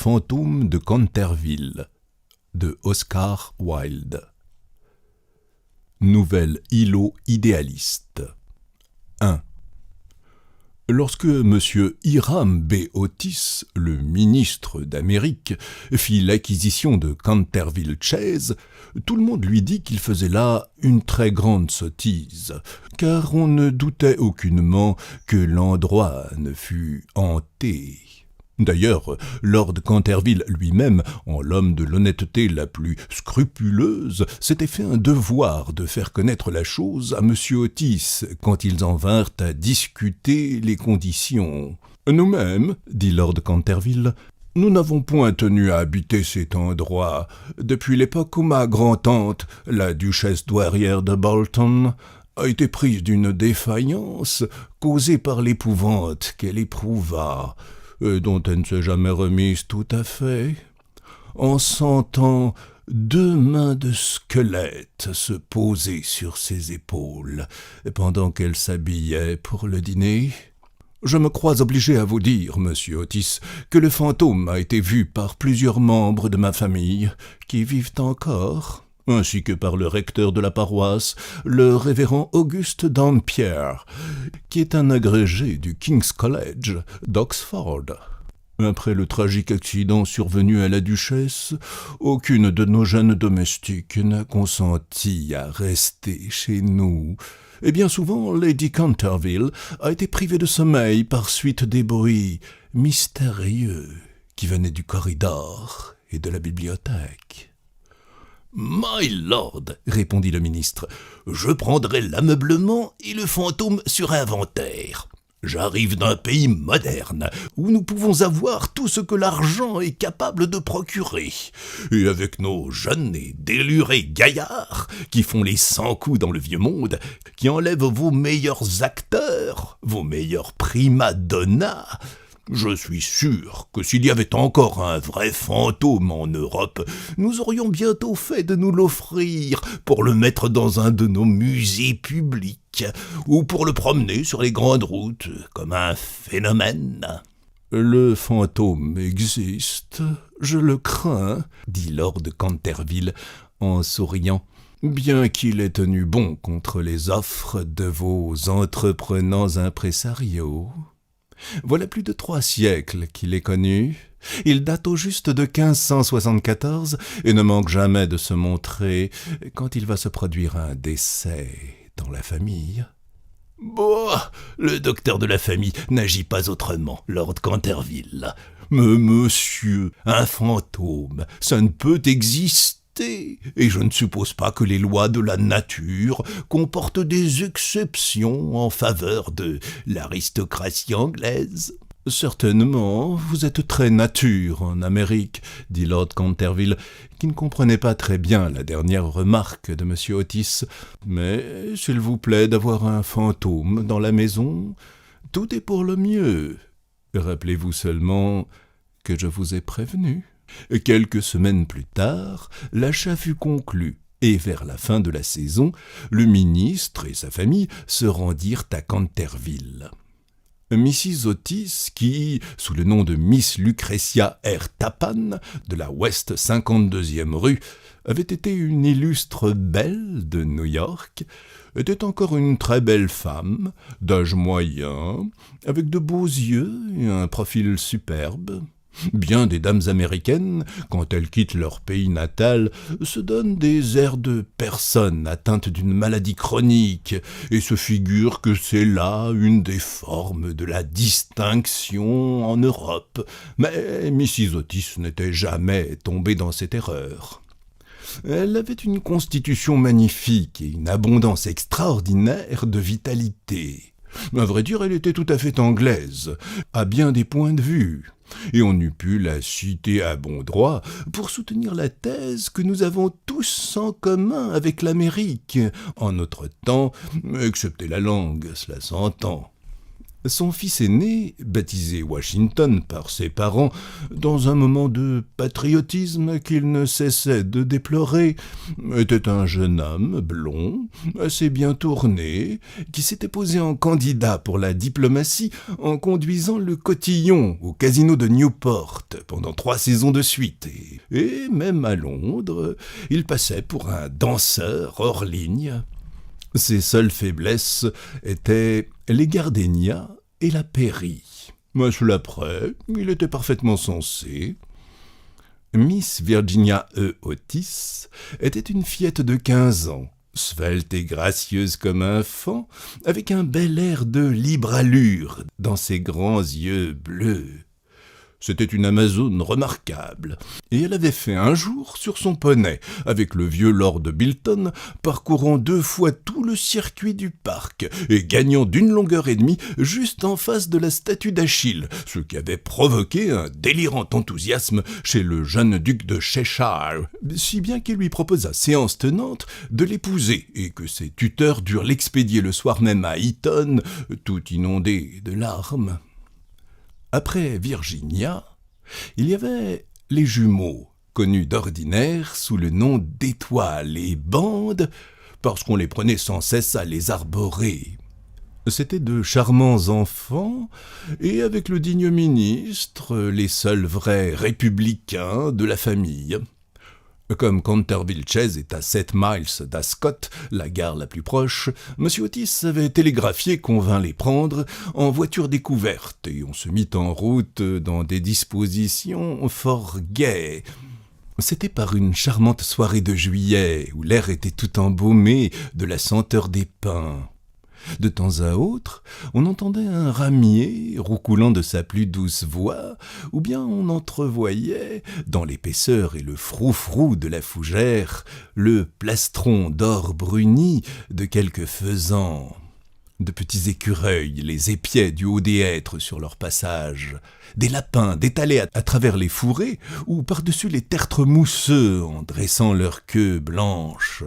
fantôme de Canterville de Oscar Wilde. Nouvel îlot idéaliste. 1. Lorsque M. Hiram B. Otis, le ministre d'Amérique, fit l'acquisition de Canterville Chase, tout le monde lui dit qu'il faisait là une très grande sottise, car on ne doutait aucunement que l'endroit ne fût hanté. D'ailleurs, Lord Canterville lui-même, en l'homme de l'honnêteté la plus scrupuleuse, s'était fait un devoir de faire connaître la chose à M. Otis quand ils en vinrent à discuter les conditions. « Nous-mêmes, dit Lord Canterville, nous n'avons point tenu à habiter cet endroit depuis l'époque où ma grand-tante, la duchesse douairière de Bolton, a été prise d'une défaillance causée par l'épouvante qu'elle éprouva, dont elle ne s'est jamais remise tout à fait, en sentant 2 mains de squelette se poser sur ses épaules pendant qu'elle s'habillait pour le dîner. Je me crois obligé à vous dire, monsieur Otis, que le fantôme a été vu par plusieurs membres de ma famille qui vivent encore, ainsi que par le recteur de la paroisse, le révérend Auguste Dampierre, qui est un agrégé du King's College d'Oxford. Après le tragique accident survenu à la duchesse, aucune de nos jeunes domestiques n'a consenti à rester chez nous, et bien souvent Lady Canterville a été privée de sommeil par suite des bruits mystérieux qui venaient du corridor et de la bibliothèque. « My lord, répondit le ministre, je prendrai l'ameublement et le fantôme sur inventaire. J'arrive d'un pays moderne, où nous pouvons avoir tout ce que l'argent est capable de procurer. Et avec nos jeunes et délurés gaillards, qui font les 100 coups dans le vieux monde, qui enlèvent vos meilleurs acteurs, vos meilleurs prima donna, je suis sûr que s'il y avait encore un vrai fantôme en Europe, nous aurions bientôt fait de nous l'offrir pour le mettre dans un de nos musées publics ou pour le promener sur les grandes routes comme un phénomène. »« Le fantôme existe, je le crains, » dit Lord Canterville en souriant, « bien qu'il ait tenu bon contre les offres de vos entreprenants impresarios. » Voilà plus de 3 siècles qu'il est connu. Il date au juste de 1574 et ne manque jamais de se montrer quand il va se produire un décès dans la famille. « Bah, le docteur de la famille n'agit pas autrement, Lord Canterville. Mais monsieur, un fantôme, ça ne peut exister. Et je ne suppose pas que les lois de la nature comportent des exceptions en faveur de l'aristocratie anglaise. »« Certainement, vous êtes très nature en Amérique, » dit Lord Canterville, qui ne comprenait pas très bien la dernière remarque de M. Otis. « Mais s'il vous plaît d'avoir un fantôme dans la maison, tout est pour le mieux. Rappelez-vous seulement que je vous ai prévenu. » Quelques semaines plus tard, l'achat fut conclu, et vers la fin de la saison, le ministre et sa famille se rendirent à Canterville. Mrs. Otis, qui, sous le nom de Miss Lucretia R. Tappan, de la West 52e rue, avait été une illustre belle de New York, était encore une très belle femme, d'âge moyen, avec de beaux yeux et un profil superbe. Bien des dames américaines, quand elles quittent leur pays natal, se donnent des airs de personnes atteintes d'une maladie chronique et se figurent que c'est là une des formes de la distinction en Europe. Mais Mrs. Otis n'était jamais tombée dans cette erreur. Elle avait une constitution magnifique et une abondance extraordinaire de vitalité. À vrai dire, elle était tout à fait anglaise, à bien des points de vue, et on eût pu la citer à bon droit pour soutenir la thèse que nous avons tous en commun avec l'Amérique, en notre temps, excepté la langue, cela s'entend. Son fils aîné, baptisé Washington par ses parents, dans un moment de patriotisme qu'il ne cessait de déplorer, était un jeune homme blond, assez bien tourné, qui s'était posé en candidat pour la diplomatie en conduisant le cotillon au casino de Newport pendant 3 saisons de suite. Et même à Londres, il passait pour un danseur hors ligne. Ses seules faiblesses étaient les gardénias et la pairie. Mais cela près, il était parfaitement sensé. Miss Virginia E. Otis était une fillette de 15 ans, svelte et gracieuse comme un faon, avec un bel air de libre allure dans ses grands yeux bleus. C'était une Amazone remarquable, et elle avait fait un jour sur son poney, avec le vieux Lord Bilton, parcourant 2 fois tout le circuit du parc, et gagnant d'1 longueur et demie juste en face de la statue d'Achille, ce qui avait provoqué un délirant enthousiasme chez le jeune duc de Cheshire, si bien qu'il lui proposa séance tenante de l'épouser, et que ses tuteurs durent l'expédier le soir même à Eton, tout inondé de larmes. Après Virginia, il y avait les jumeaux, connus d'ordinaire sous le nom d'Étoile et Bande, parce qu'on les prenait sans cesse à les arborer. C'étaient de charmants enfants, et avec le digne ministre, les seuls vrais républicains de la famille. Comme Canterville Chase est à 7 miles d'Ascot, la gare la plus proche, M. Otis avait télégraphié qu'on vint les prendre en voiture découverte, et on se mit en route dans des dispositions fort gaies. C'était par une charmante soirée de juillet, où l'air était tout embaumé de la senteur des pins. De temps à autre, on entendait un ramier roucoulant de sa plus douce voix, ou bien on entrevoyait, dans l'épaisseur et le froufrou de la fougère, le plastron d'or bruni de quelques faisans. De petits écureuils les épiaient du haut des hêtres sur leur passage, des lapins détalés à travers les fourrés ou par-dessus les tertres mousseux en dressant leur queue blanche.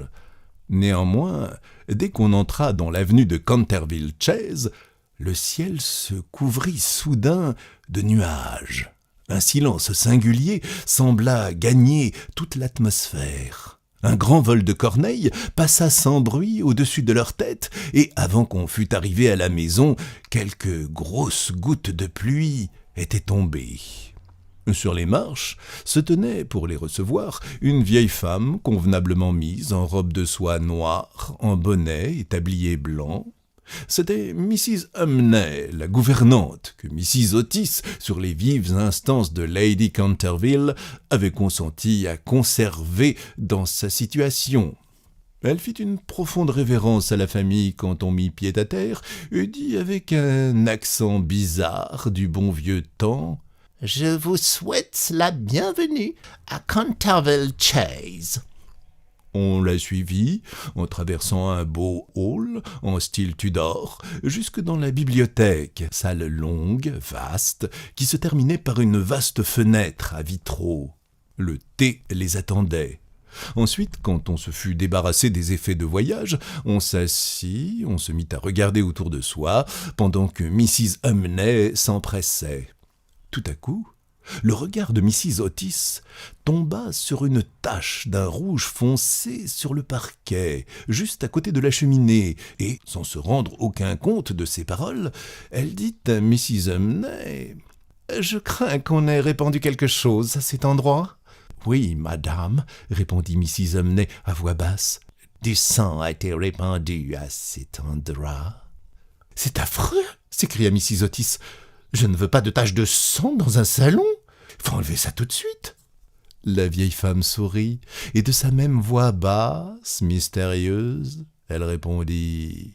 Néanmoins, dès qu'on entra dans l'avenue de Canterville Chase, le ciel se couvrit soudain de nuages. Un silence singulier sembla gagner toute l'atmosphère. Un grand vol de corneilles passa sans bruit au-dessus de leur tête, et avant qu'on fût arrivé à la maison, quelques grosses gouttes de pluie étaient tombées. Sur les marches se tenait, pour les recevoir, une vieille femme convenablement mise en robe de soie noire, en bonnet et tablier blanc. C'était Mrs. Humney, la gouvernante, que Mrs. Otis, sur les vives instances de Lady Canterville, avait consenti à conserver dans sa situation. Elle fit une profonde révérence à la famille quand on mit pied à terre, et dit avec un accent bizarre du bon vieux temps: « Je vous souhaite la bienvenue à Canterville Chase. » On la suivit, en traversant un beau hall en style Tudor, jusque dans la bibliothèque, salle longue, vaste, qui se terminait par une vaste fenêtre à vitraux. Le thé les attendait. Ensuite, quand on se fut débarrassé des effets de voyage, on s'assit, on se mit à regarder autour de soi, pendant que Mrs. Humney s'empressait. Tout à coup, le regard de Mrs. Otis tomba sur une tache d'un rouge foncé sur le parquet, juste à côté de la cheminée, et, sans se rendre aucun compte de ses paroles, elle dit à Mrs. Humney: « Je crains qu'on ait répandu quelque chose à cet endroit. »« Oui, madame, » répondit Mrs. Humney à voix basse, « du sang a été répandu à cet endroit. »« C'est affreux !» s'écria Mrs. Otis. « Je ne veux pas de taches de sang dans un salon. Il faut enlever ça tout de suite. » La vieille femme sourit, et de sa même voix basse, mystérieuse, elle répondit: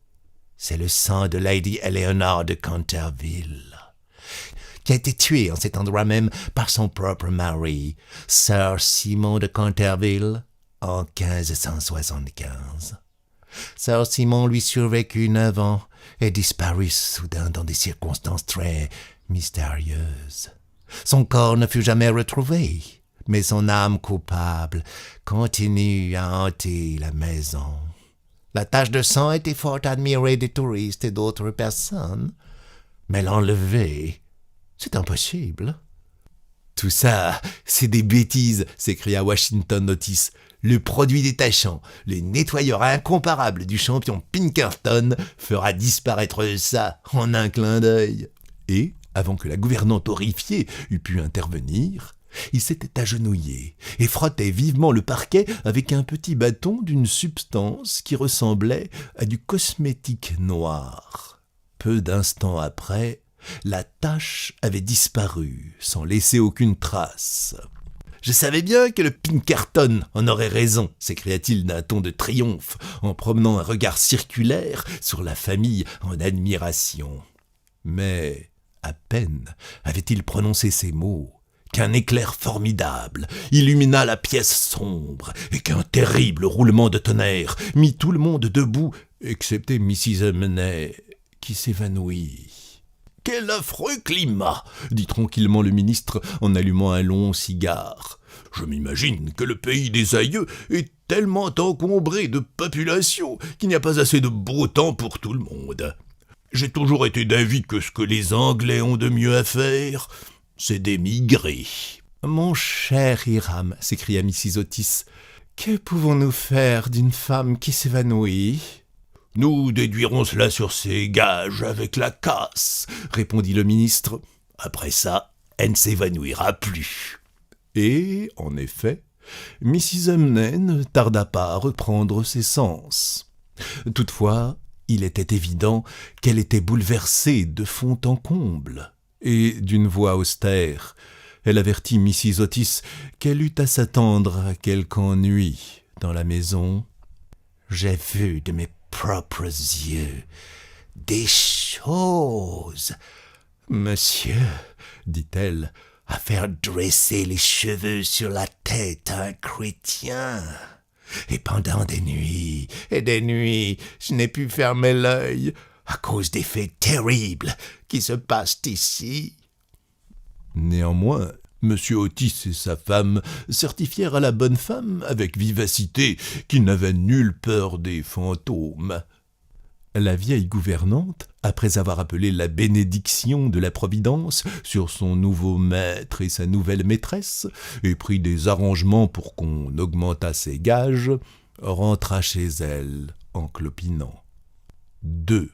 « C'est le sang de Lady Eleanor de Canterville, qui a été tuée en cet endroit même par son propre mari, Sir Simon de Canterville, en 1575. Sir Simon lui survécut 9 ans et disparut soudain dans des circonstances très mystérieuses. Son corps ne fut jamais retrouvé, mais son âme coupable continue à hanter la maison. La tache de sang a été fort admirée des touristes et d'autres personnes, Mais l'enlever, c'est impossible. Tout ça, c'est des bêtises, s'écria Washington Otis. Le produit détachant, le nettoyeur incomparable du champion Pinkerton fera disparaître ça en un clin d'œil. Et, avant que la gouvernante horrifiée eût pu intervenir, il s'était agenouillé et frottait vivement le parquet avec un petit bâton d'une substance qui ressemblait à du cosmétique noir. Peu d'instants après, la tache avait disparu, sans laisser aucune trace. « Je savais bien que le Pinkerton en aurait raison !» s'écria-t-il d'un ton de triomphe, en promenant un regard circulaire sur la famille en admiration. Mais à peine avait-il prononcé ces mots qu'un éclair formidable illumina la pièce sombre et qu'un terrible roulement de tonnerre mit tout le monde debout, excepté Mrs. Umney, qui s'évanouit. « Quel affreux climat !» dit tranquillement le ministre en allumant un long cigare. « Je m'imagine que le pays des aïeux est tellement encombré de population qu'il n'y a pas assez de beau temps pour tout le monde. J'ai toujours été d'avis que ce que les Anglais ont de mieux à faire, c'est d'émigrer. »« Mon cher Hiram, » s'écria Mrs. Otis, « que pouvons-nous faire d'une femme qui s'évanouit ?»« Nous déduirons cela sur ses gages avec la casse, » répondit le ministre. « Après ça, elle ne s'évanouira plus. » Et, en effet, Mrs. Umney ne tarda pas à reprendre ses sens. Toutefois, il était évident qu'elle était bouleversée de fond en comble. Et d'une voix austère, elle avertit Mrs. Otis qu'elle eut à s'attendre à quelque ennui dans la maison. « J'ai vu de mes propres yeux des choses, monsieur, dit-elle, à faire dresser les cheveux sur la tête à un chrétien. Et pendant des nuits et des nuits, je n'ai pu fermer l'œil à cause des faits terribles qui se passent ici. » Néanmoins, M. Otis et sa femme certifièrent à la bonne femme, avec vivacité, qu'ils n'avaient nulle peur des fantômes. La vieille gouvernante, après avoir appelé la bénédiction de la Providence sur son nouveau maître et sa nouvelle maîtresse, et pris des arrangements pour qu'on augmentât ses gages, rentra chez elle en clopinant. 2.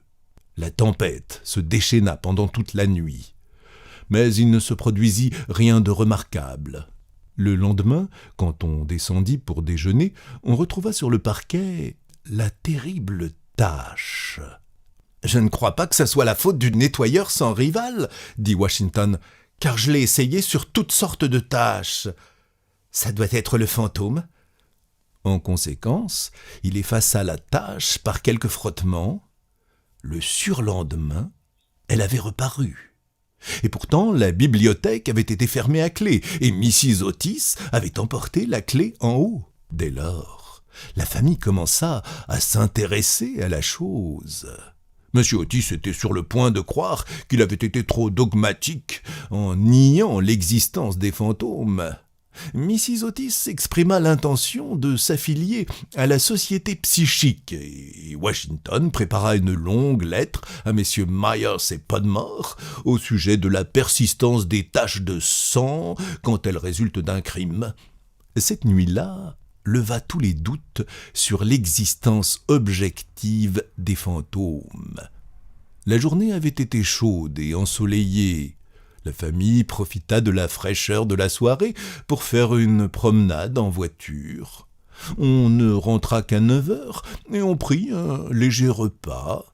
La tempête se déchaîna pendant toute la nuit. Mais il ne se produisit rien de remarquable. Le lendemain, quand on descendit pour déjeuner, on retrouva sur le parquet la terrible tache. « Je ne crois pas que ça soit la faute du nettoyeur sans rival, » dit Washington, « car je l'ai essayé sur toutes sortes de taches. Ça doit être le fantôme. » En conséquence, il effaça la tache par quelques frottements. Le surlendemain, elle avait reparu. Et pourtant, la bibliothèque avait été fermée à clé, et Mrs. Otis avait emporté la clé en haut. Dès lors, la famille commença à s'intéresser à la chose. M. Otis était sur le point de croire qu'il avait été trop dogmatique en niant l'existence des fantômes. Mrs. Otis exprima l'intention de s'affilier à la Société psychique et Washington prépara une longue lettre à messieurs Myers et Podmore au sujet de la persistance des taches de sang quand elles résultent d'un crime. Cette nuit-là leva tous les doutes sur l'existence objective des fantômes. La journée avait été chaude et ensoleillée. La famille profita de la fraîcheur de la soirée pour faire une promenade en voiture. On ne rentra qu'à 9h et on prit un léger repas.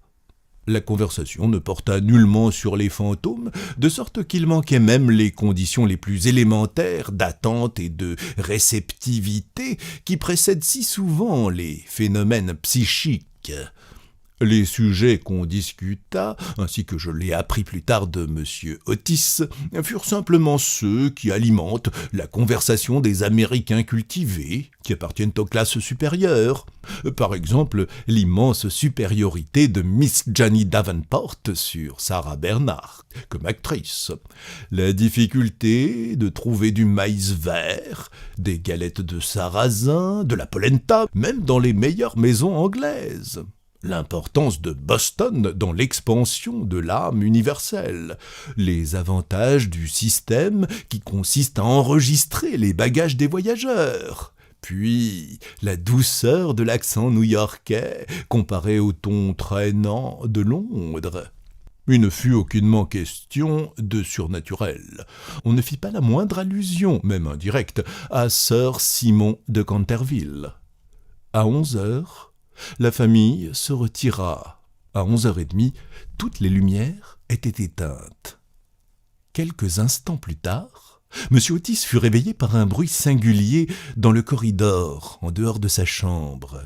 La conversation ne porta nullement sur les fantômes, de sorte qu'il manquait même les conditions les plus élémentaires d'attente et de réceptivité qui précèdent si souvent les phénomènes psychiques. Les sujets qu'on discuta, ainsi que je l'ai appris plus tard de M. Otis, furent simplement ceux qui alimentent la conversation des Américains cultivés, qui appartiennent aux classes supérieures. Par exemple, l'immense supériorité de Miss Janie Davenport sur Sarah Bernhardt comme actrice, la difficulté de trouver du maïs vert, des galettes de sarrasin, de la polenta, même dans les meilleures maisons anglaises. l'importance de Boston dans l'expansion de l'âme universelle, les avantages du système qui consiste à enregistrer les bagages des voyageurs, puis la douceur de l'accent new-yorkais comparé au ton traînant de Londres. Il ne fut aucunement question de surnaturel. On ne fit pas la moindre allusion, même indirecte, à Sir Simon de Canterville. À 11 heures, la famille se retira. À 11h30, toutes les lumières étaient éteintes. Quelques instants plus tard, M. Otis fut réveillé par un bruit singulier dans le corridor, en dehors de sa chambre.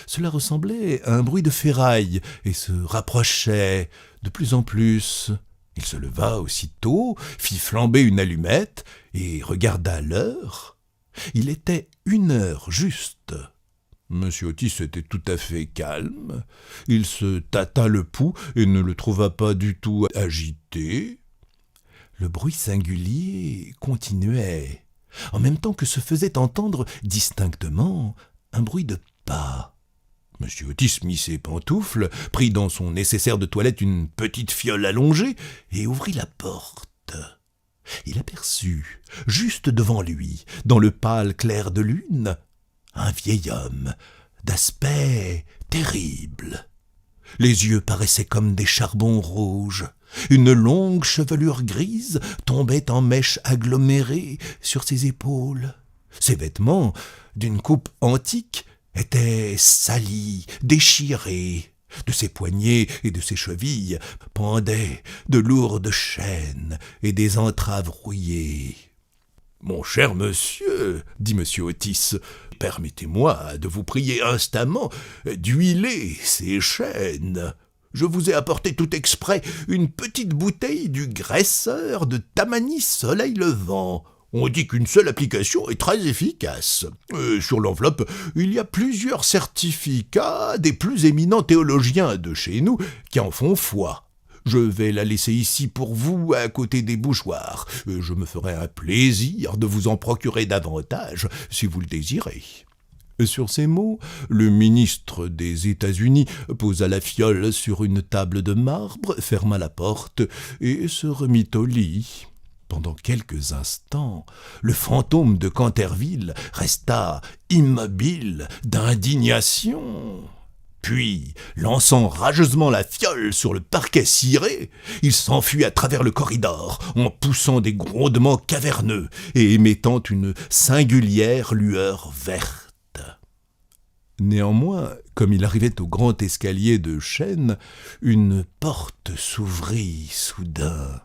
Cela ressemblait à un bruit de ferraille et se rapprochait de plus en plus. Il se leva aussitôt, fit flamber une allumette et regarda l'heure. Il était 1 heure juste. M. Otis était tout à fait calme. Il se tâta le pouls et ne le trouva pas du tout agité. Le bruit singulier continuait, en même temps que se faisait entendre distinctement un bruit de pas. M. Otis mit ses pantoufles, prit dans son nécessaire de toilette une petite fiole allongée et ouvrit la porte. Il aperçut, juste devant lui, dans le pâle clair de lune, un vieil homme d'aspect terrible. Les yeux paraissaient comme des charbons rouges. Une longue chevelure grise tombait en mèches agglomérées sur ses épaules. Ses vêtements, d'une coupe antique, étaient salis, déchirés. De ses poignets et de ses chevilles pendaient de lourdes chaînes et des entraves rouillées. « Mon cher monsieur, dit M. Otis, permettez-moi de vous prier instamment d'huiler ces chaînes. Je vous ai apporté tout exprès une petite bouteille du graisseur de Tammany Soleil Levant. On dit qu'une seule application est très efficace. Sur l'enveloppe, il y a plusieurs certificats des plus éminents théologiens de chez nous qui en font foi. Je vais la laisser ici pour vous, à côté des bougeoirs. Je me ferai un plaisir de vous en procurer davantage, si vous le désirez. » Sur ces mots, le ministre des États-Unis posa la fiole sur une table de marbre, ferma la porte et se remit au lit. Pendant quelques instants, le fantôme de Canterville resta immobile d'indignation. Puis, lançant rageusement la fiole sur le parquet ciré, il s'enfuit à travers le corridor, en poussant des grondements caverneux et émettant une singulière lueur verte. Néanmoins, comme il arrivait au grand escalier de chêne, une porte s'ouvrit soudain.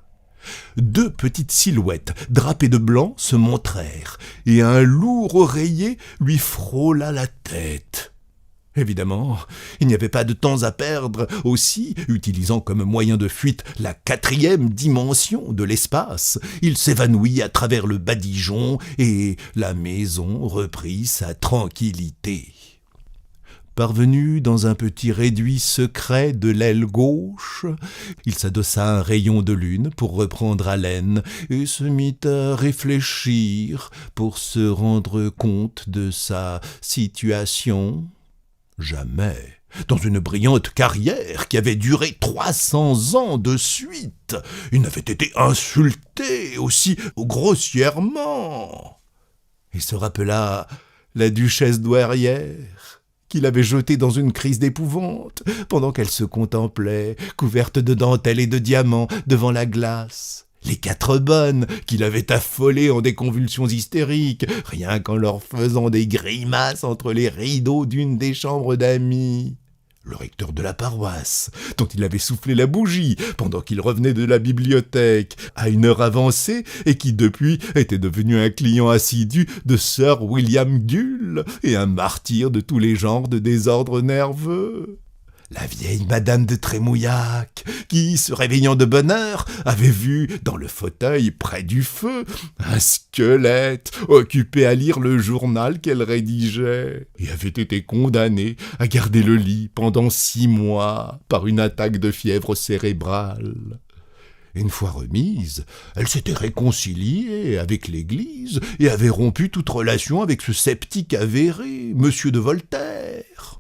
2 petites silhouettes drapées de blanc se montrèrent, et un lourd oreiller lui frôla la tête. Évidemment, il n'y avait pas de temps à perdre. Aussi, utilisant comme moyen de fuite la 4e dimension de l'espace, il s'évanouit à travers le badigeon et la maison reprit sa tranquillité. Parvenu dans un petit réduit secret de l'aile gauche, il s'adossa à un rayon de lune pour reprendre haleine et se mit à réfléchir pour se rendre compte de sa situation. Jamais, dans une brillante carrière qui avait duré 300 ans de suite, il n'avait été insulté aussi grossièrement. Il se rappela la duchesse douairière, qu'il avait jetée dans une crise d'épouvante pendant qu'elle se contemplait, couverte de dentelles et de diamants, devant la glace. Les 4 bonnes qu'il avait affolées en des convulsions hystériques, rien qu'en leur faisant des grimaces entre les rideaux d'une des chambres d'amis. Le recteur de la paroisse, dont il avait soufflé la bougie pendant qu'il revenait de la bibliothèque à une heure avancée et qui depuis était devenu un client assidu de Sir William Gull et un martyr de tous les genres de désordre nerveux. La vieille madame de Trémouillac, qui, se réveillant de bonne heure, avait vu, dans le fauteuil près du feu, un squelette occupé à lire le journal qu'elle rédigeait, et avait été condamnée à garder le lit pendant 6 mois par une attaque de fièvre cérébrale. Une fois remise, elle s'était réconciliée avec l'Église et avait rompu toute relation avec ce sceptique avéré, Monsieur de Voltaire.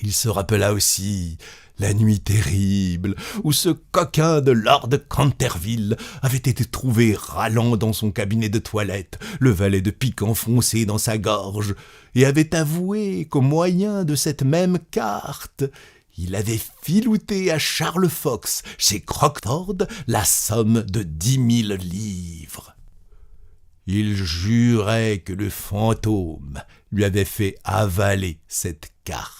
Il se rappela aussi la nuit terrible où ce coquin de Lord Canterville avait été trouvé râlant dans son cabinet de toilette, le valet de pique enfoncé dans sa gorge, et avait avoué qu'au moyen de cette même carte, il avait filouté à Charles Fox, chez Crockford, la somme de 10 000 livres. Il jurait que le fantôme lui avait fait avaler cette carte.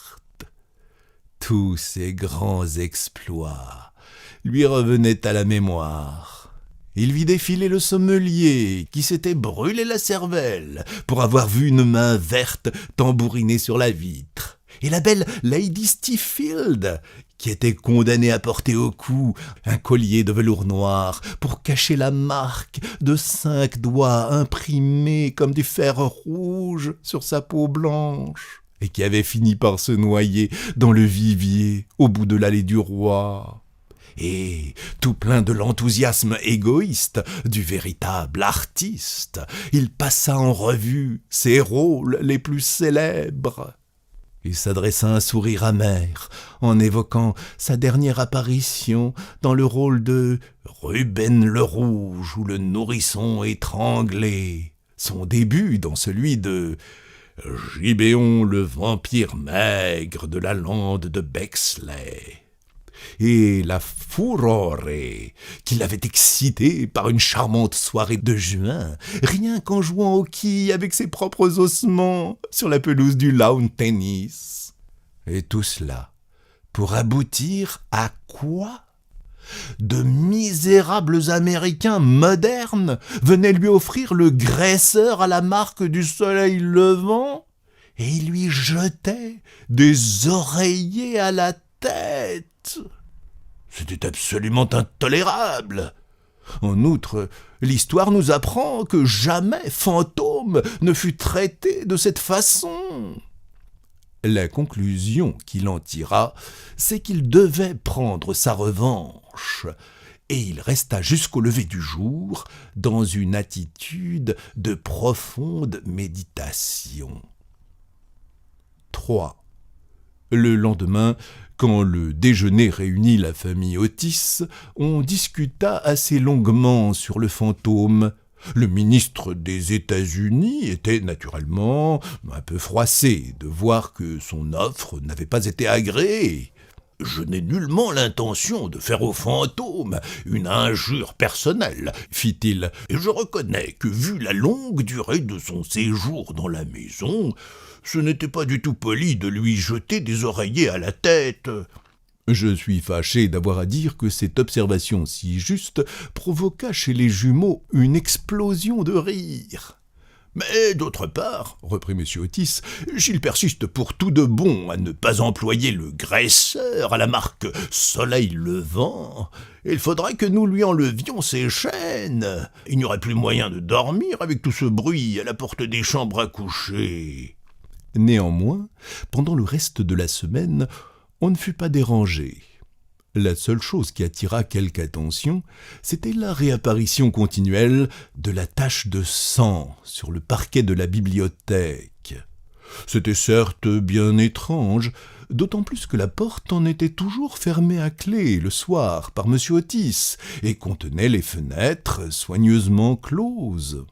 Tous ces grands exploits lui revenaient à la mémoire. Il vit défiler le sommelier qui s'était brûlé la cervelle pour avoir vu une main verte tambouriner sur la vitre, et la belle Lady Stiefield qui était condamnée à porter au cou un collier de velours noir pour cacher la marque de 5 doigts imprimés comme du fer rouge sur sa peau blanche, et qui avait fini par se noyer dans le vivier au bout de l'allée du roi. Et, tout plein de l'enthousiasme égoïste du véritable artiste, il passa en revue ses rôles les plus célèbres. Il s'adressa un sourire amer en évoquant sa dernière apparition dans le rôle de Ruben le Rouge ou le nourrisson étranglé, son début dans celui de Gibéon le vampire maigre de la lande de Bexley, et la furore qui l'avait excité par une charmante soirée de juin, rien qu'en jouant au quilles avec ses propres ossements sur la pelouse du lawn tennis. Et tout cela pour aboutir à quoi ? De misérables Américains modernes venaient lui offrir le graisseur à la marque du soleil levant, et ils lui jetaient des oreillers à la tête. C'était absolument intolérable. En outre, l'histoire nous apprend que jamais fantôme ne fut traité de cette façon. La conclusion qu'il en tira, c'est qu'il devait prendre sa revanche, et il resta jusqu'au lever du jour dans une attitude de profonde méditation. 3. Le lendemain, quand le déjeuner réunit la famille Otis, on discuta assez longuement sur le fantôme. Le ministre des États-Unis était naturellement un peu froissé de voir que son offre n'avait pas été agréée. « Je n'ai nullement l'intention de faire au fantôme une injure personnelle, fit-il, et je reconnais que, vu la longue durée de son séjour dans la maison, ce n'était pas du tout poli de lui jeter des oreillers à la tête. » Je suis fâché d'avoir à dire que cette observation si juste provoqua chez les jumeaux une explosion de rire. « Mais d'autre part, reprit M. Otis, s'il persiste pour tout de bon à ne pas employer le graisseur à la marque Soleil levant, il faudrait que nous lui enlevions ses chaînes. Il n'y aurait plus moyen de dormir avec tout ce bruit à la porte des chambres à coucher. » Néanmoins, pendant le reste de la semaine, on ne fut pas dérangé. La seule chose qui attira quelque attention, c'était la réapparition continuelle de la tache de sang sur le parquet de la bibliothèque. C'était certes bien étrange, d'autant plus que la porte en était toujours fermée à clé le soir par M. Otis et contenait les fenêtres soigneusement closes.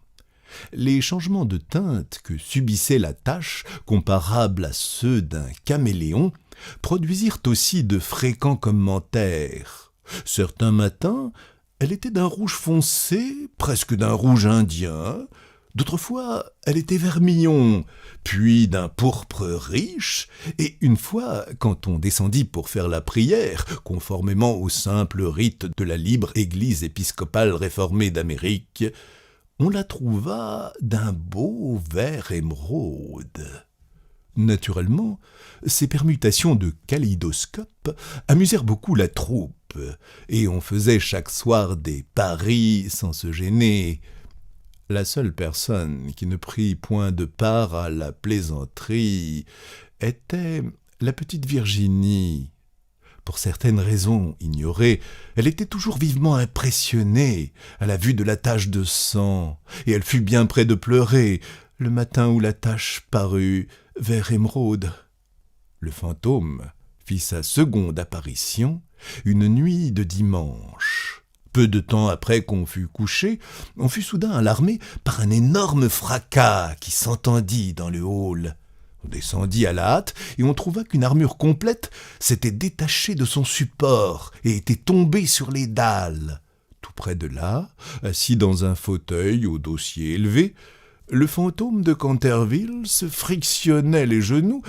Les changements de teinte que subissait la tache, comparables à ceux d'un caméléon, produisirent aussi de fréquents commentaires. Certains matins, elle était d'un rouge foncé, presque d'un rouge indien. D'autres fois, elle était vermillon, puis d'un pourpre riche, et une fois, quand on descendit pour faire la prière, conformément au simple rite de la libre Église épiscopale réformée d'Amérique, on la trouva d'un beau vert émeraude. Naturellement, ces permutations de kaléidoscope amusèrent beaucoup la troupe, et on faisait chaque soir des paris sans se gêner. La seule personne qui ne prit point de part à la plaisanterie était la petite Virginie. Pour certaines raisons ignorées, elle était toujours vivement impressionnée à la vue de la tache de sang, et elle fut bien près de pleurer le matin où la tache parut vert émeraude. Le fantôme fit sa seconde apparition une nuit de dimanche. Peu de temps après qu'on fut couché, on fut soudain alarmé par un énorme fracas qui s'entendit dans le hall. On descendit à la hâte et on trouva qu'une armure complète s'était détachée de son support et était tombée sur les dalles. Tout près de là, assis dans un fauteuil au dossier élevé, le fantôme de Canterville se frictionnait les genoux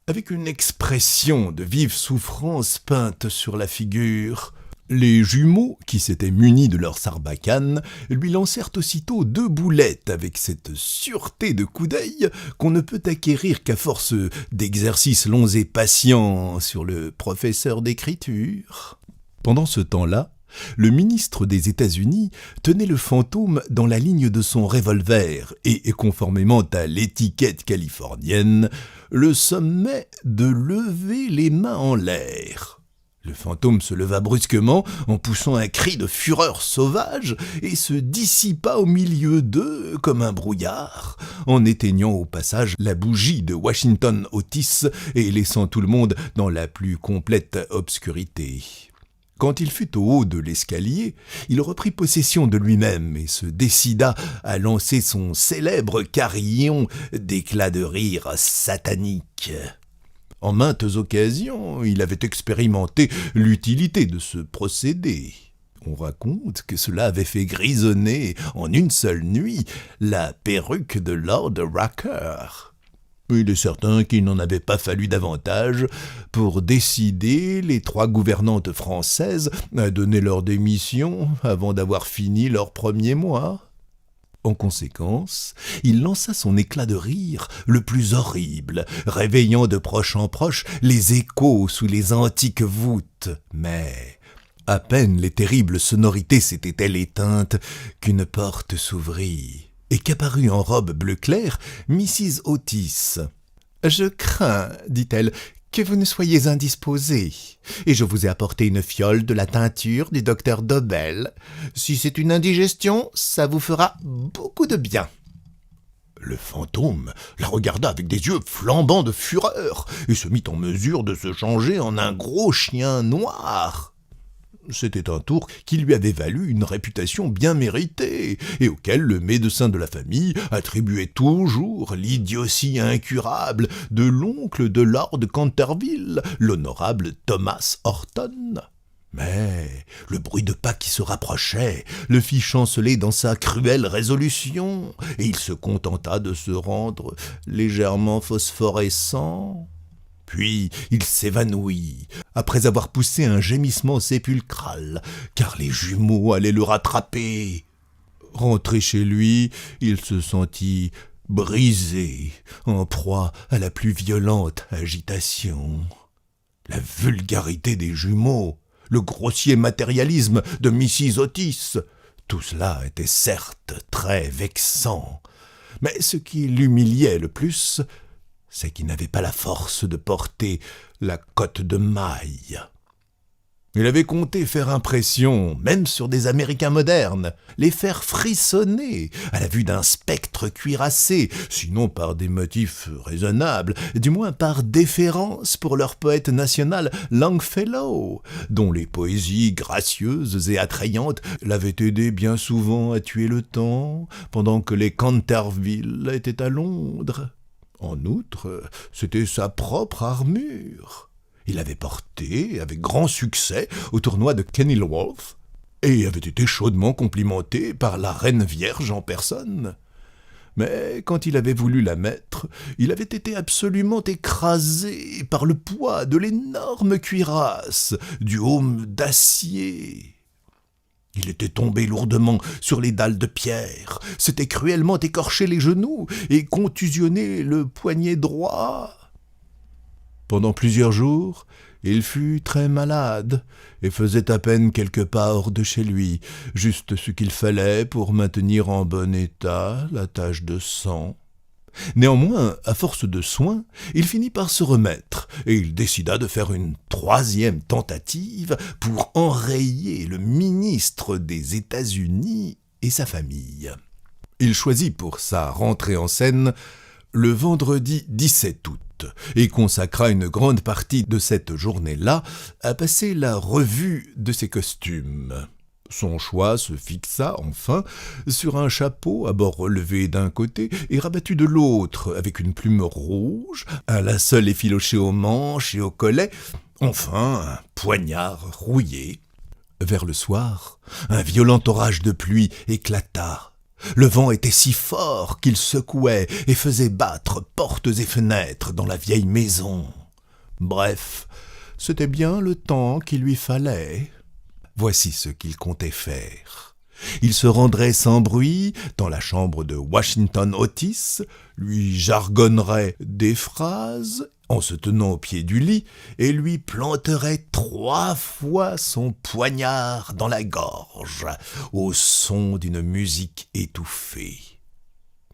avec une expression de vive souffrance peinte sur la figure. Les jumeaux, qui s'étaient munis de leur sarbacane, lui lancèrent aussitôt 2 boulettes avec cette sûreté de coup d'œil qu'on ne peut acquérir qu'à force d'exercices longs et patients sur le professeur d'écriture. Pendant ce temps-là, le ministre des États-Unis tenait le fantôme dans la ligne de son revolver et, conformément à l'étiquette californienne, le sommait de lever les mains en l'air. Le fantôme se leva brusquement en poussant un cri de fureur sauvage et se dissipa au milieu d'eux comme un brouillard, en éteignant au passage la bougie de Washington Otis et laissant tout le monde dans la plus complète obscurité. Quand il fut au haut de l'escalier, il reprit possession de lui-même et se décida à lancer son célèbre carillon d'éclats de rire satanique. En maintes occasions, il avait expérimenté l'utilité de ce procédé. On raconte que cela avait fait grisonner en une seule nuit la perruque de Lord Rucker. Il est certain qu'il n'en avait pas fallu davantage pour décider les 3 gouvernantes françaises à donner leur démission avant d'avoir fini leur premier mois. En conséquence, il lança son éclat de rire le plus horrible, réveillant de proche en proche les échos sous les antiques voûtes. Mais à peine les terribles sonorités s'étaient-elles éteintes qu'une porte s'ouvrit et qu'apparut en robe bleu clair Mrs. Otis. « Je crains, dit-elle, que vous ne soyez indisposé, et je vous ai apporté une fiole de la teinture du docteur Dobell. Si c'est une indigestion, ça vous fera beaucoup de bien. » Le fantôme la regarda avec des yeux flambants de fureur et se mit en mesure de se changer en un gros chien noir. C'était un tour qui lui avait valu une réputation bien méritée et auquel le médecin de la famille attribuait toujours l'idiotie incurable de l'oncle de Lord Canterville, l'honorable Thomas Horton. Mais le bruit de pas qui se rapprochait le fit chanceler dans sa cruelle résolution, et il se contenta de se rendre légèrement phosphorescent. Puis il s'évanouit, après avoir poussé un gémissement sépulcral, car les jumeaux allaient le rattraper. Rentré chez lui, il se sentit brisé, en proie à la plus violente agitation. La vulgarité des jumeaux, le grossier matérialisme de Mrs. Otis, tout cela était certes très vexant, mais ce qui l'humiliait le plus, c'est qu'il n'avait pas la force de porter la cotte de maille. Il avait compté faire impression, même sur des Américains modernes, les faire frissonner à la vue d'un spectre cuirassé, sinon par des motifs raisonnables, du moins par déférence pour leur poète national Longfellow, dont les poésies gracieuses et attrayantes l'avaient aidé bien souvent à tuer le temps, pendant que les Canterville étaient à Londres. En outre, c'était sa propre armure. Il l'avait portée avec grand succès au tournoi de Kenilworth et avait été chaudement complimenté par la Reine Vierge en personne. Mais quand il avait voulu la mettre, il avait été absolument écrasé par le poids de l'énorme cuirasse, du aume d'acier. Il était tombé lourdement sur les dalles de pierre, s'était cruellement écorché les genoux et contusionné le poignet droit. Pendant plusieurs jours, il fut très malade et faisait à peine quelques pas hors de chez lui, juste ce qu'il fallait pour maintenir en bon état la tache de sang. Néanmoins, à force de soins, il finit par se remettre, et il décida de faire une 3e tentative pour enrayer le ministre des États-Unis et sa famille. Il choisit pour sa rentrée en scène le vendredi 17 août et consacra une grande partie de cette journée-là à passer la revue de ses costumes. Son choix se fixa, enfin, sur un chapeau à bord relevé d'un côté et rabattu de l'autre, avec une plume rouge, un linceul effiloché aux manches et au collet, enfin un poignard rouillé. Vers le soir, un violent orage de pluie éclata. Le vent était si fort qu'il secouait et faisait battre portes et fenêtres dans la vieille maison. Bref, c'était bien le temps qu'il lui fallait. Voici ce qu'il comptait faire. Il se rendrait sans bruit dans la chambre de Washington Otis, lui jargonnerait des phrases en se tenant au pied du lit et lui planterait 3 fois son poignard dans la gorge au son d'une musique étouffée.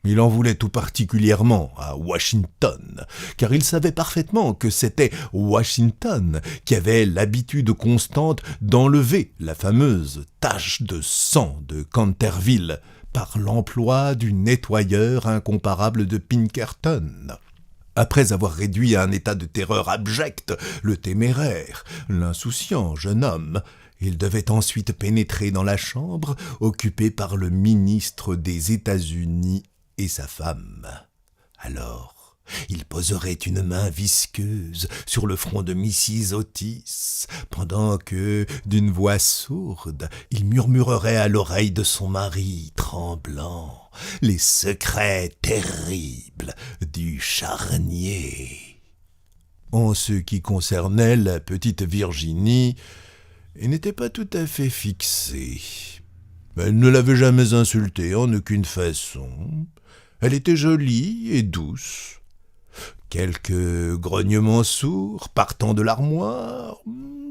Il en voulait tout particulièrement à Washington, car il savait parfaitement que c'était Washington qui avait l'habitude constante d'enlever la fameuse tache de sang de Canterville par l'emploi du nettoyeur incomparable de Pinkerton. Après avoir réduit à un état de terreur abjecte le téméraire, l'insouciant jeune homme, il devait ensuite pénétrer dans la chambre occupée par le ministre des États-Unis et sa femme. Alors, il poserait une main visqueuse sur le front de Mrs. Otis, pendant que, d'une voix sourde, il murmurerait à l'oreille de son mari, tremblant, les secrets terribles du charnier. En ce qui concernait la petite Virginie, il n'était pas tout à fait fixé. Elle ne l'avait jamais insulté en aucune façon. Elle était jolie et douce. Quelques grognements sourds partant de l'armoire,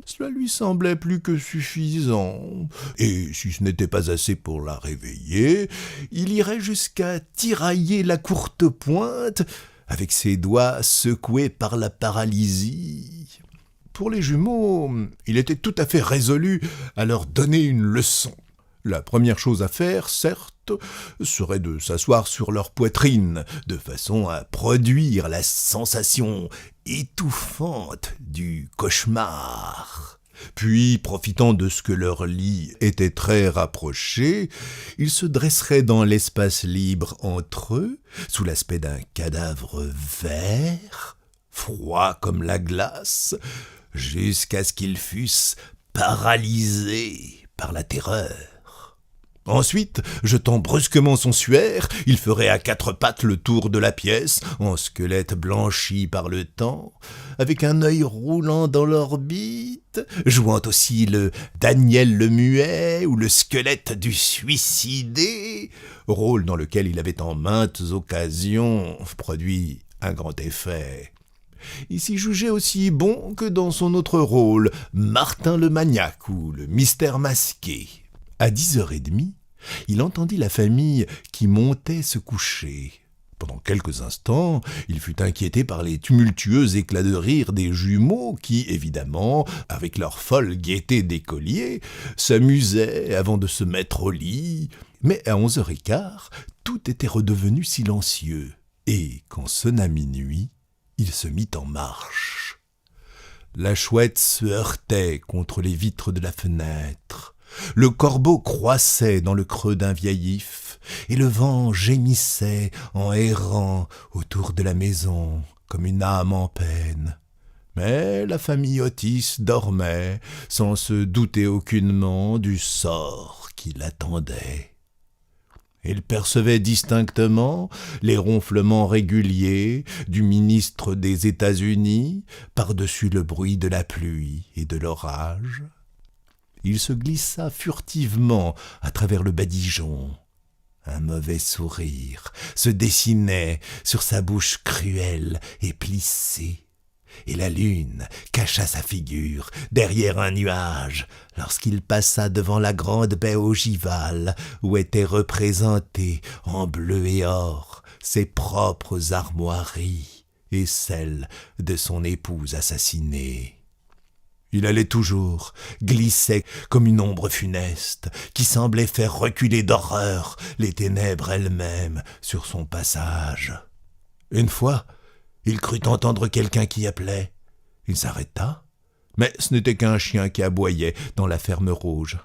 cela lui semblait plus que suffisant. Et si ce n'était pas assez pour la réveiller, il irait jusqu'à tirailler la courte pointe avec ses doigts secoués par la paralysie. Pour les jumeaux, il était tout à fait résolu à leur donner une leçon. La première chose à faire, certes, serait de s'asseoir sur leur poitrine, de façon à produire la sensation étouffante du cauchemar. Puis, profitant de ce que leur lit était très rapproché, ils se dresseraient dans l'espace libre entre eux, sous l'aspect d'un cadavre vert, froid comme la glace, jusqu'à ce qu'ils fussent paralysés par la terreur. Ensuite, jetant brusquement son suaire, il ferait à 4 pattes le tour de la pièce, en squelette blanchi par le temps, avec un œil roulant dans l'orbite, jouant aussi le Daniel le Muet ou le squelette du suicidé, rôle dans lequel il avait en maintes occasions produit un grand effet. Il s'y jugeait aussi bon que dans son autre rôle, Martin le Maniaque ou le Mystère Masqué. À 10h30, il entendit la famille qui montait se coucher. Pendant quelques instants, il fut inquiété par les tumultueux éclats de rire des jumeaux qui, évidemment, avec leur folle gaieté d'écoliers, s'amusaient avant de se mettre au lit. Mais à 11h15, tout était redevenu silencieux. Et quand sonna minuit, il se mit en marche. La chouette se heurtait contre les vitres de la fenêtre. Le corbeau croissait dans le creux d'un vieil if, et le vent gémissait en errant autour de la maison comme une âme en peine. Mais la famille Otis dormait, sans se douter aucunement du sort qui l'attendait. Il percevait distinctement les ronflements réguliers du ministre des États-Unis par-dessus le bruit de la pluie et de l'orage. Il se glissa furtivement à travers le badigeon. Un mauvais sourire se dessinait sur sa bouche cruelle et plissée, et la lune cacha sa figure derrière un nuage lorsqu'il passa devant la grande baie ogivale où étaient représentées en bleu et or ses propres armoiries et celles de son épouse assassinée. Il allait toujours, glissait comme une ombre funeste, qui semblait faire reculer d'horreur les ténèbres elles-mêmes sur son passage. Une fois, il crut entendre quelqu'un qui appelait. Il s'arrêta, mais ce n'était qu'un chien qui aboyait dans la ferme rouge.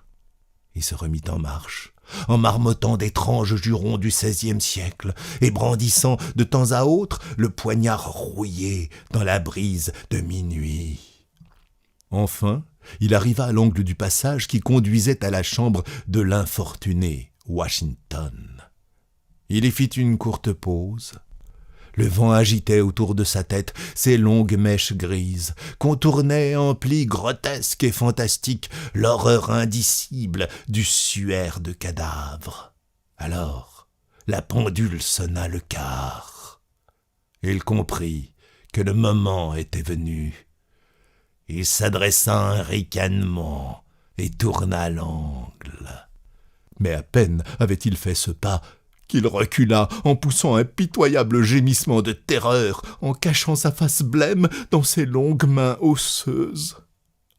Il se remit en marche, en marmottant d'étranges jurons du XVIe siècle et brandissant de temps à autre le poignard rouillé dans la brise de minuit. Enfin, il arriva à l'angle du passage qui conduisait à la chambre de l'infortuné Washington. Il y fit une courte pause. Le vent agitait autour de sa tête ses longues mèches grises, contournait en plis grotesques et fantastiques l'horreur indicible du suaire de cadavre. Alors, la pendule sonna le quart. Il comprit que le moment était venu. Il s'adressa un ricanement et tourna l'angle. Mais à peine avait-il fait ce pas qu'il recula en poussant un pitoyable gémissement de terreur, en cachant sa face blême dans ses longues mains osseuses.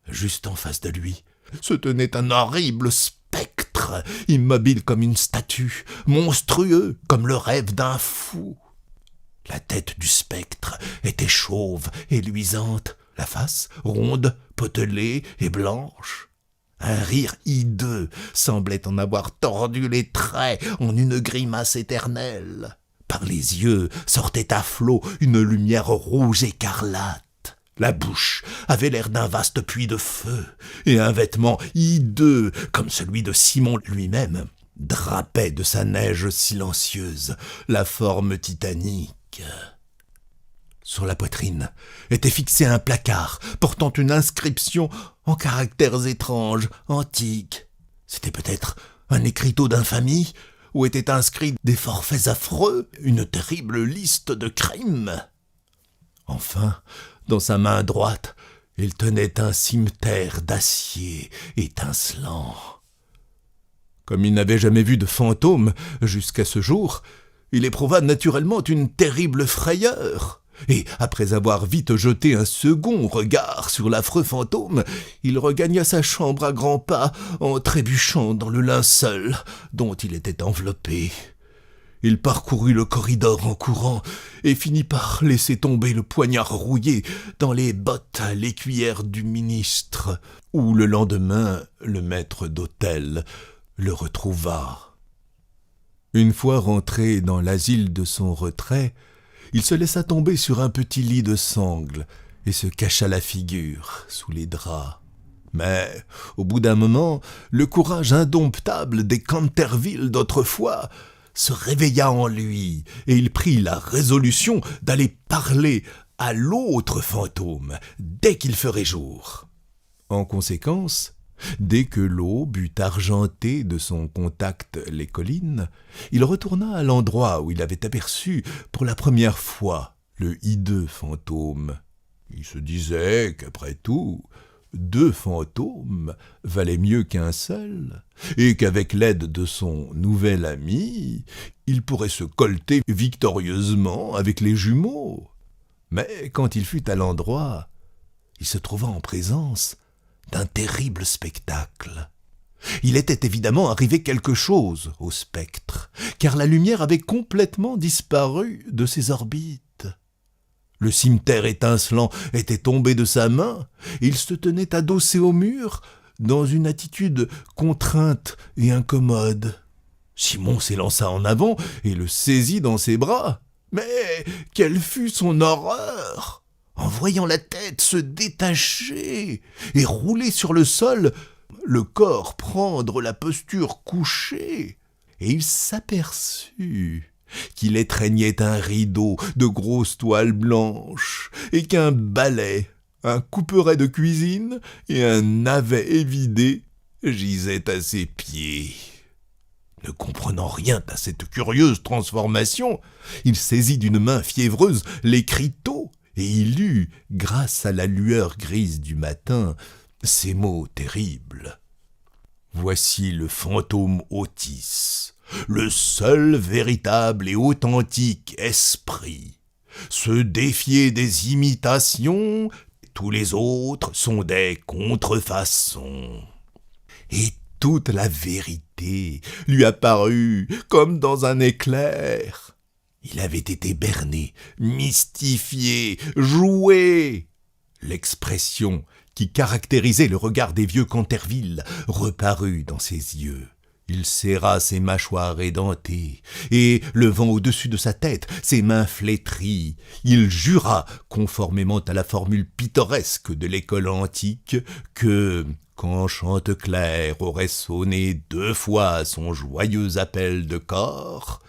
Juste en face de lui se tenait un horrible spectre, immobile comme une statue, monstrueux comme le rêve d'un fou. La tête du spectre était chauve et luisante, la face ronde, potelée et blanche. Un rire hideux semblait en avoir tordu les traits en une grimace éternelle. Par les yeux sortait à flot une lumière rouge écarlate. La bouche avait l'air d'un vaste puits de feu, et un vêtement hideux, comme celui de Simon lui-même, drapait de sa neige silencieuse la forme titanique. Sur la poitrine était fixé un placard portant une inscription en caractères étranges, antiques. C'était peut-être un écriteau d'infamie où étaient inscrits des forfaits affreux, une terrible liste de crimes. Enfin, dans sa main droite, il tenait un cimeterre d'acier étincelant. Comme il n'avait jamais vu de fantôme jusqu'à ce jour, il éprouva naturellement une terrible frayeur. Et, après avoir vite jeté un second regard sur l'affreux fantôme, il regagna sa chambre à grands pas, en trébuchant dans le linceul dont il était enveloppé. Il parcourut le corridor en courant, et finit par laisser tomber le poignard rouillé dans les bottes à l'écuyère du ministre, où le lendemain le maître d'hôtel le retrouva. Une fois rentré dans l'asile de son retrait, il se laissa tomber sur un petit lit de sangle et se cacha la figure sous les draps. Mais, au bout d'un moment, le courage indomptable des Canterville d'autrefois se réveilla en lui, et il prit la résolution d'aller parler à l'autre fantôme dès qu'il ferait jour. En conséquence, dès que l'aube eut argenté de son contact les collines, il retourna à l'endroit où il avait aperçu pour la première fois le hideux fantôme. Il se disait qu'après tout, 2 fantômes valaient mieux qu'un seul, et qu'avec l'aide de son nouvel ami, il pourrait se colter victorieusement avec les jumeaux. Mais quand il fut à l'endroit, il se trouva en présence d'un terrible spectacle. Il était évidemment arrivé quelque chose au spectre, car la lumière avait complètement disparu de ses orbites. Le cimeterre étincelant était tombé de sa main, et il se tenait adossé au mur, dans une attitude contrainte et incommode. Simon s'élança en avant et le saisit dans ses bras. Mais quelle fut son horreur! En voyant la tête se détacher et rouler sur le sol, le corps prendre la posture couchée, et il s'aperçut qu'il étreignait un rideau de grosses toiles blanches, et qu'un balai, un couperet de cuisine et un navet évidé gisaient à ses pieds. Ne comprenant rien à cette curieuse transformation, il saisit d'une main fiévreuse l'écriteau, et il lut, grâce à la lueur grise du matin, ces mots terribles. « Voici le fantôme Otis, le seul véritable et authentique esprit. Se défier des imitations, tous les autres sont des contrefaçons. » Et toute la vérité lui apparut comme dans un éclair. Il avait été berné, mystifié, joué. L'expression qui caractérisait le regard des vieux Canterville reparut dans ses yeux. Il serra ses mâchoires édentées, et, levant au-dessus de sa tête ses mains flétries, il jura, conformément à la formule pittoresque de l'école antique, que, quand Chanteclair aurait sonné 2 fois son joyeux appel de corps,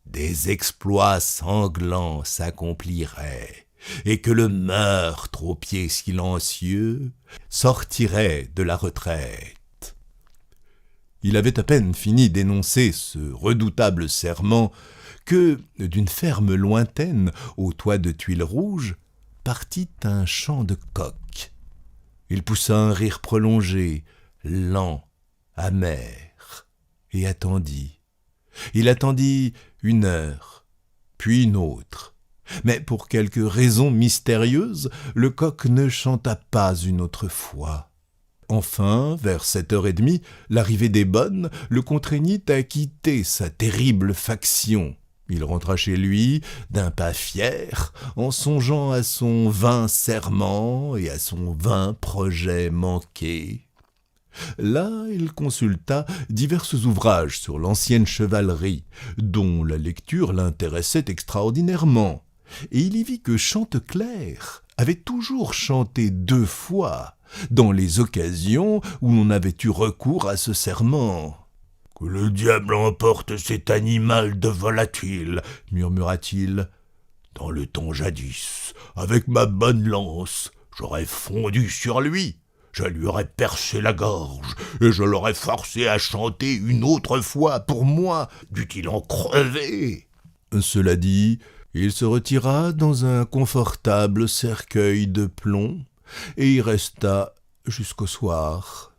des exploits sanglants s'accompliraient, et que le meurtre aux pieds silencieux sortirait de la retraite. Il avait à peine fini d'énoncer ce redoutable serment que, d'une ferme lointaine, au toit de tuiles rouges, partit un chant de coq. Il poussa un rire prolongé, lent, amer, et attendit. Il attendit 1 heure, puis une autre. Mais pour quelque raison mystérieuse, le coq ne chanta pas une autre fois. Enfin, vers 7h30, l'arrivée des bonnes le contraignit à quitter sa terrible faction. Il rentra chez lui, d'un pas fier, en songeant à son vain serment et à son vain projet manqué. Là, il consulta divers ouvrages sur l'ancienne chevalerie, dont la lecture l'intéressait extraordinairement, et il y vit que Chanteclair avait toujours chanté 2 fois, dans les occasions où l'on avait eu recours à ce serment. « Que le diable emporte cet animal de volatile, » murmura-t-il. « Dans le temps jadis, avec ma bonne lance, j'aurais fondu sur lui, je lui aurais percé la gorge, et je l'aurais forcé à chanter une autre fois pour moi, dût-il en crever. » Cela dit, il se retira dans un confortable cercueil de plomb, et y resta jusqu'au soir.